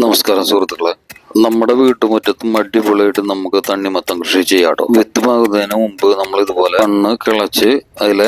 നമസ്കാരം സുഹൃത്തുക്കളെ, നമ്മുടെ വീട്ടുമുറ്റത്തും അടിപൊളിയായിട്ട് നമുക്ക് തണ്ണിമത്തം കൃഷി ചെയ്യാട്ടോ. വിത്ത് പാകുന്നതിന് മുമ്പ് നമ്മൾ ഇതുപോലെ മണ്ണ് കിളച്ച് അതിലെ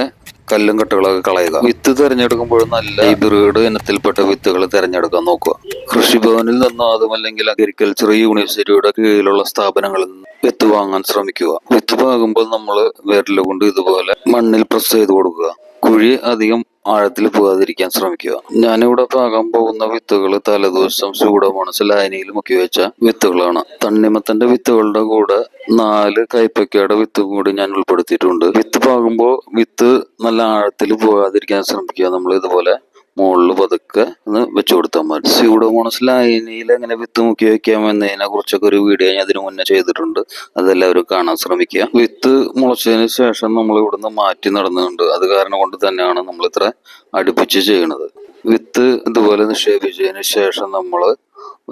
കല്ലും കട്ടകളൊക്കെ കളയുക. വിത്ത് തിരഞ്ഞെടുക്കുമ്പോൾ നല്ല ഹൈബ്രിഡ് ഇനത്തിൽപ്പെട്ട വിത്തുകൾ തിരഞ്ഞെടുക്കാൻ നോക്കുക. കൃഷിഭവനിൽ നിന്നോ അതുമല്ലെങ്കിൽ അഗ്രികൾച്ചർ യൂണിവേഴ്സിറ്റിയുടെ കീഴിലുള്ള സ്ഥാപനങ്ങളിൽ നിന്ന് വിത്ത് വാങ്ങാൻ ശ്രമിക്കുക. വിത്ത് പാകുമ്പോൾ നമ്മൾ വിരലുകൊണ്ട് ഇതുപോലെ മണ്ണിൽ പ്രസ് ചെയ്ത് കൊടുക്കുക. കുഴി അധികം ആഴത്തിൽ പോകാതിരിക്കാൻ ശ്രമിക്കുക. ഞാനിവിടെ പാകാൻ പോകുന്ന വിത്തുകൾ തലേദിവസം സ്യൂഡോമോണസ് ലായനിയിൽ മുക്കി വെച്ച വിത്തുകളാണ്. തണ്ണിമത്തന്റെ വിത്തുകളുടെ കൂടെ 4 കൈപ്പക്കയുടെ വിത്തും കൂടി ഞാൻ ഉൾപ്പെടുത്തിയിട്ടുണ്ട്. വിത്ത് പാകുമ്പോൾ വിത്ത് നല്ല ആഴത്തിൽ പോകാതിരിക്കാൻ ശ്രമിക്കുക. നമ്മൾ ഇതുപോലെ മുകളിൽ പതുക്കെ ഒന്ന് വെച്ചു കൊടുത്താൽ മതി. സ്യൂഡോമോണസ് ലായനിയിൽ എങ്ങനെ വിത്ത് മുക്കി വെക്കാം എന്നതിനെ കുറിച്ചൊക്കെ ഒരു വീഡിയോ ഞാൻ ഇതിനു മുന്നേ ചെയ്തിട്ടുണ്ട്. അതെല്ലാവരും കാണാൻ ശ്രമിക്കുക. വിത്ത് മുളച്ചതിന് ശേഷം നമ്മൾ ഇവിടുന്ന് മാറ്റി നടന്നുണ്ട്. അത് കാരണം കൊണ്ട് തന്നെയാണ് നമ്മൾ ഇത്ര അടുപ്പിച്ച് ചെയ്യുന്നത്. വിത്ത് ഇതുപോലെ നിക്ഷേപിച്ചതിന് ശേഷം നമ്മൾ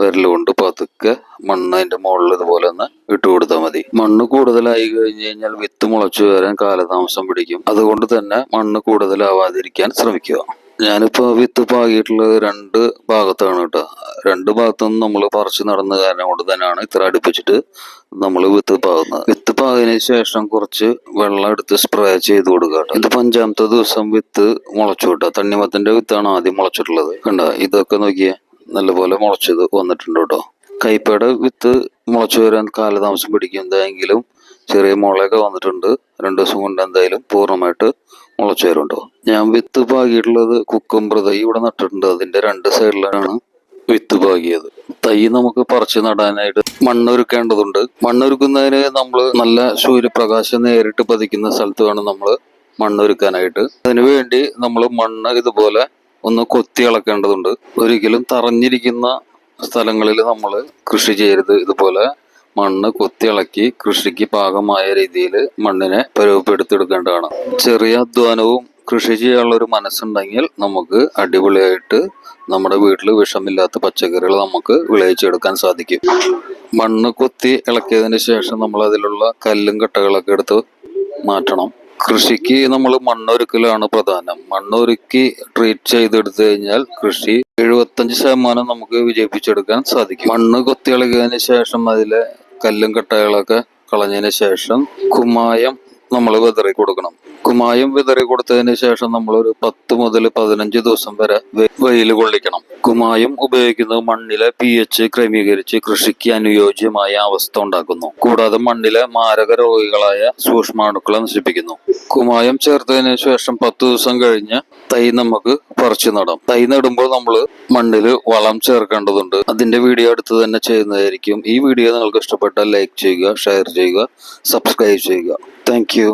വിരലുകൊണ്ട് പതുക്കെ മണ്ണ് അതിന്റെ മുകളിൽ ഇതുപോലെ ഒന്ന് ഇട്ട് കൊടുത്താൽ മതി. മണ്ണ് കൂടുതലായി കഴിഞ്ഞു കഴിഞ്ഞാൽ വിത്ത് മുളച്ചു വരാൻ കാലതാമസം പിടിക്കും. അതുകൊണ്ട് തന്നെ മണ്ണ് കൂടുതലാവാതിരിക്കാൻ ശ്രമിക്കുക. ഞാനിപ്പോ വിത്ത് പാകിയിട്ടുള്ളത് 2 ഭാഗത്താണ് കേട്ടോ. 2 ഭാഗത്തുനിന്ന് നമ്മൾ പറിച്ച് നടന്ന കാരണം കൊണ്ട് തന്നെയാണ് ഇത്ര അടുപ്പിച്ചിട്ട് നമ്മൾ വിത്ത് പാകുന്നത്. വിത്ത് പാകിയതിനു ശേഷം കുറച്ച് വെള്ളം എടുത്ത് സ്പ്രേ ചെയ്ത് കൊടുക്കുക കേട്ടോ. ഇത് 5ാമത്തെ ദിവസം വിത്ത് മുളച്ചു കേട്ടോ. തണ്ണിമത്തന്റെ വിത്താണ് ആദ്യം മുളച്ചിട്ടുള്ളത്. കണ്ട, ഇതൊക്കെ നോക്കിയേ, നല്ലപോലെ മുളച്ചത് വന്നിട്ടുണ്ട് കേട്ടോ. കൈപ്പയുടെ വിത്ത് മുളച്ചു വരാൻ കാലതാമസം പിടിക്കും. എന്തായെങ്കിലും ചെറിയ മുളയൊക്കെ വന്നിട്ടുണ്ട്. 2 ദിവസം കൊണ്ട് എന്തായാലും പൂർണ്ണമായിട്ട് മുളച്ചു വരുന്നുണ്ടോ. ഞാൻ വിത്ത് പാകിയിട്ടുള്ളത് കുക്കുംബർ തൈ ഇവിടെ നട്ടിട്ടുണ്ട്. അതിന്റെ 2 സൈഡിലാണ് വിത്ത് പാകിയത്. തൈ നമുക്ക് പറിച്ച് നടാനായിട്ട് മണ്ണൊരുക്കേണ്ടതുണ്ട്. മണ്ണൊരുക്കുന്നതിന് നമ്മൾ നല്ല സൂര്യപ്രകാശം നേരിട്ട് പതിക്കുന്ന സ്ഥലത്ത് വേണം നമ്മൾ മണ്ണൊരുക്കാനായിട്ട്. അതിനുവേണ്ടി നമ്മൾ മണ്ണ് ഇതുപോലെ ഒന്ന് കൊത്തി ഇളക്കേണ്ടതുണ്ട്. ഒരിക്കലും തറഞ്ഞിരിക്കുന്ന സ്ഥലങ്ങളിൽ നമ്മൾ കൃഷി ചെയ്യരുത്. ഇതുപോലെ മണ്ണ് കൊത്തിയിളക്കി കൃഷിക്ക് പാകമായ രീതിയിൽ മണ്ണിനെ പരുവപ്പെടുത്തിയെടുക്കേണ്ടതാണ്. ചെറിയ അധ്വാനവും കൃഷി ചെയ്യാനുള്ള ഒരു മനസ്സുണ്ടെങ്കിൽ നമുക്ക് അടിപൊളിയായിട്ട് നമ്മുടെ വീട്ടിൽ വിഷമില്ലാത്ത പച്ചക്കറികൾ നമുക്ക് വിളയിച്ചെടുക്കാൻ സാധിക്കും. മണ്ണ് കൊത്തി ഇളക്കിയതിന് ശേഷം നമ്മൾ അതിലുള്ള കല്ലും കട്ടകളൊക്കെ എടുത്ത് മാറ്റണം. കൃഷിക്ക് നമ്മൾ മണ്ണൊരുക്കലാണ് പ്രധാനം. മണ്ണൊരുക്കി ട്രീറ്റ് ചെയ്തെടുത്തു കഴിഞ്ഞാൽ കൃഷി 75% നമുക്ക് വിജയിപ്പിച്ചെടുക്കാൻ സാധിക്കും. മണ്ണ് കൊത്തിയിളകിയതിന് ശേഷം അതിലെ കല്ലും കട്ടകളൊക്കെ കളഞ്ഞതിന് ശേഷം കുമ്മായം നമ്മൾ വിതറി കൊടുക്കണം. കുമ്മായം വിതറി കൊടുത്തതിന് ശേഷം നമ്മൾ ഒരു 10 മുതൽ 15 ദിവസം വരെ വെയിൽ കൊള്ളിക്കണം. കുമ്മായം ഉപയോഗിക്കുന്നത് മണ്ണിലെ pH ക്രമീകരിച്ച് കൃഷിക്ക് അനുയോജ്യമായ അവസ്ഥ ഉണ്ടാക്കുന്നു. കൂടാതെ മണ്ണിലെ മാരക രോഗികളായ സൂക്ഷ്മാണുക്കളെ നശിപ്പിക്കുന്നു. കുമ്മായം ചേർത്തതിന് ശേഷം 10 ദിവസം കഴിഞ്ഞ് തൈ നമുക്ക് പറിച്ചു നടാം. തൈ നടുമ്പോൾ നമ്മൾ മണ്ണിൽ വളം ചേർക്കേണ്ടതുണ്ട്. അതിന്റെ വീഡിയോ അടുത്ത് തന്നെ ചെയ്യുന്നതായിരിക്കും. ഈ വീഡിയോ നിങ്ങൾക്ക് ഇഷ്ടപ്പെട്ടാൽ ലൈക്ക് ചെയ്യുക, ഷെയർ ചെയ്യുക, സബ്സ്ക്രൈബ് ചെയ്യുക. Thank you.